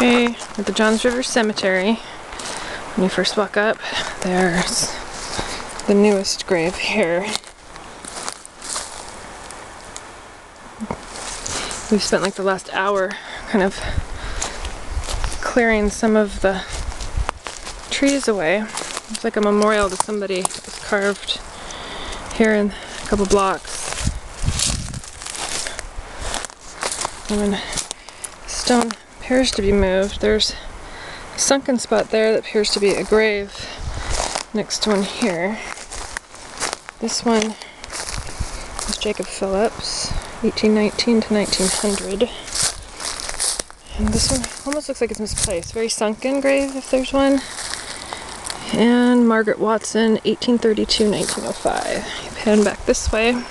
Okay, at the Johns River Cemetery, when you first walk up, there's the newest grave here. We've spent like the last hour kind of clearing some of the trees away. It's like a memorial to somebody that was carved here in a couple blocks. And when stone appears to be moved, there's a sunken spot there that appears to be a grave next to one here. This one is Jacob Phillips, 1819 to 1900. And this one almost looks like it's misplaced. Very sunken grave, if there's one. And Margaret Watson, 1832, 1905. You pan back this way.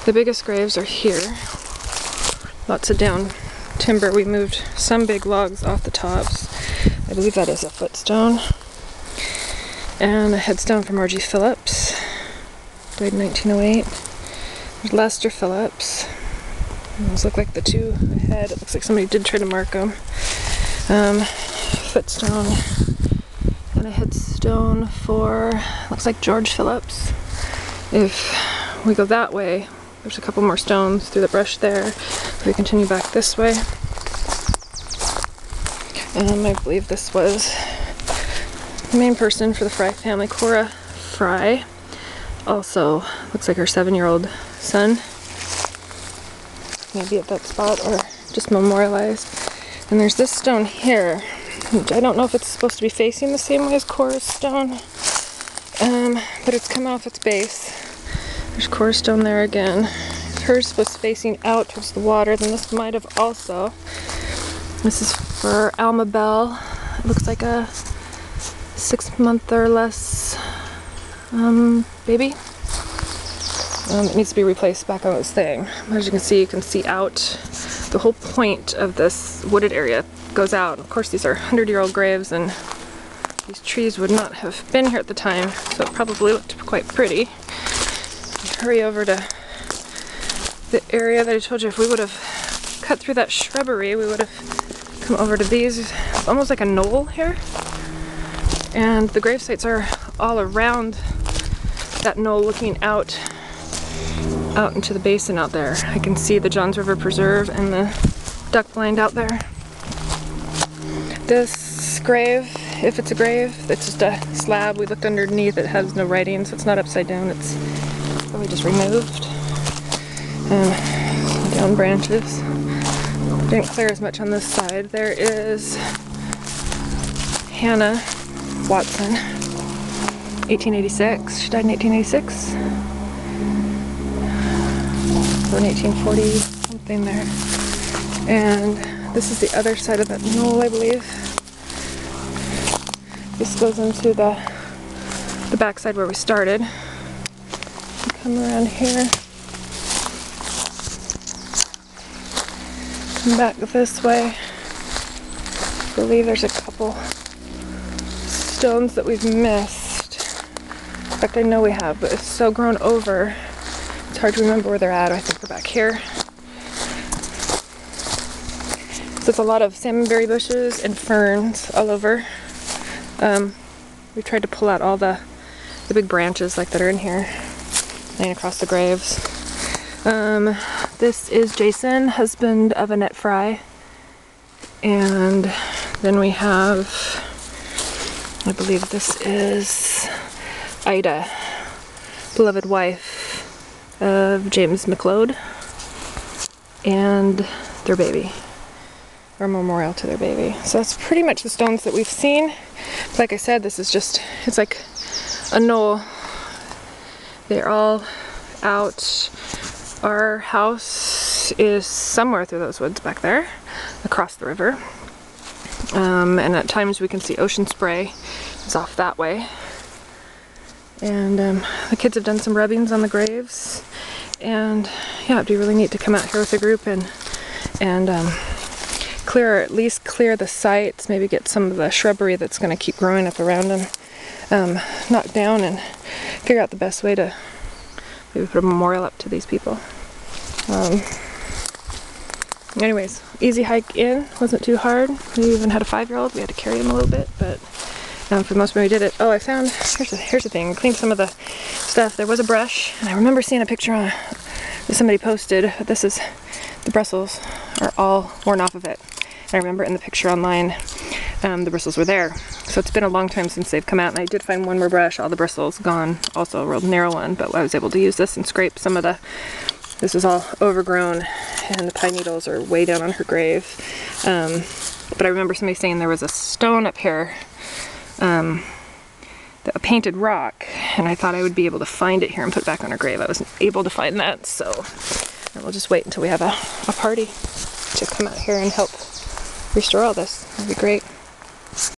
The biggest graves are here. Lots of down timber. We moved some big logs off the tops. I believe that is a footstone. And a headstone from R.G. Phillips. Died in 1908. There's Lester Phillips. Those look like the two ahead. It looks like somebody did try to mark them. Footstone. And a headstone for, looks like George Phillips. If we go that way, there's a couple more stones through the brush there. If we continue back this way, I believe this was the main person for the Fry family, Cora Fry. Also, looks like her 7-year-old son. Maybe at that spot or just memorialized. And there's this stone here, which I don't know if it's supposed to be facing the same way as Cora's stone, but it's come off its base. There's Cora's stone there again. If hers was facing out towards the water, then this might have also. This is for Alma Bell. It looks like a 6-month or less baby. It needs to be replaced back on its thing. As you can see out. The whole point of this wooded area goes out. Of course, these are 100-year-old graves, and these trees would not have been here at the time, so it probably looked quite pretty. Hurry over to the area that I told you. If we would have cut through that shrubbery, we would have come over to these. It's almost like a knoll here, and the grave sites are all around that knoll, looking out into the basin out there. I can see the Johns River Preserve and the duck blind out there. This grave, if it's a grave, it's just a slab. We looked underneath, it has no writing, so it's not upside down, it's probably just removed. Down branches. Didn't clear as much on this side. There is Hannah Watson, 1886. She died in 1886. Or in 1840, something there. And this is the other side of that knoll, I believe. This goes into the back side where we started. Come around here. Come back this way. I believe there's a couple stones that we've missed. In fact, I know we have, but it's so grown over, it's hard to remember where they're at. I think they're back here. So it's a lot of salmonberry bushes and ferns all over. We tried to pull out all the big branches like that are in here, laying across the graves. This is Jason, husband of Annette Fry. And then we have, I believe this is Ida, beloved wife of James McLeod, and their baby, or memorial to their baby. So that's pretty much the stones that we've seen. Like I said, this is just, it's like a knoll. They're all out. Our house is somewhere through those woods back there, across the river. And at times we can see Ocean Spray. It's off that way. And the kids have done some rubbings on the graves. And yeah, it'd be really neat to come out here with a group and clear, or at least clear the sites, maybe get some of the shrubbery that's going to keep growing up around them knocked down, and figure out the best way to maybe put a memorial up to these people. Anyways, easy hike in, wasn't too hard. We even had a 5-year-old, we had to carry him a little bit, but for the most part we did it. Oh, I found, here's the thing, I cleaned some of the stuff. There was a brush, and I remember seeing a picture on that somebody posted, but this is, the bristles are all worn off of it. And I remember in the picture online, the bristles were there. So it's been a long time since they've come out, and I did find one more brush, all the bristles gone, also a real narrow one, but I was able to use this and scrape some of the, this is all overgrown, and the pine needles are way down on her grave. But I remember somebody saying there was a stone up here, a painted rock, and I thought I would be able to find it here and put it back on her grave. I wasn't able to find that, so we'll just wait until we have a party to come out here and help restore all this. That'd be great.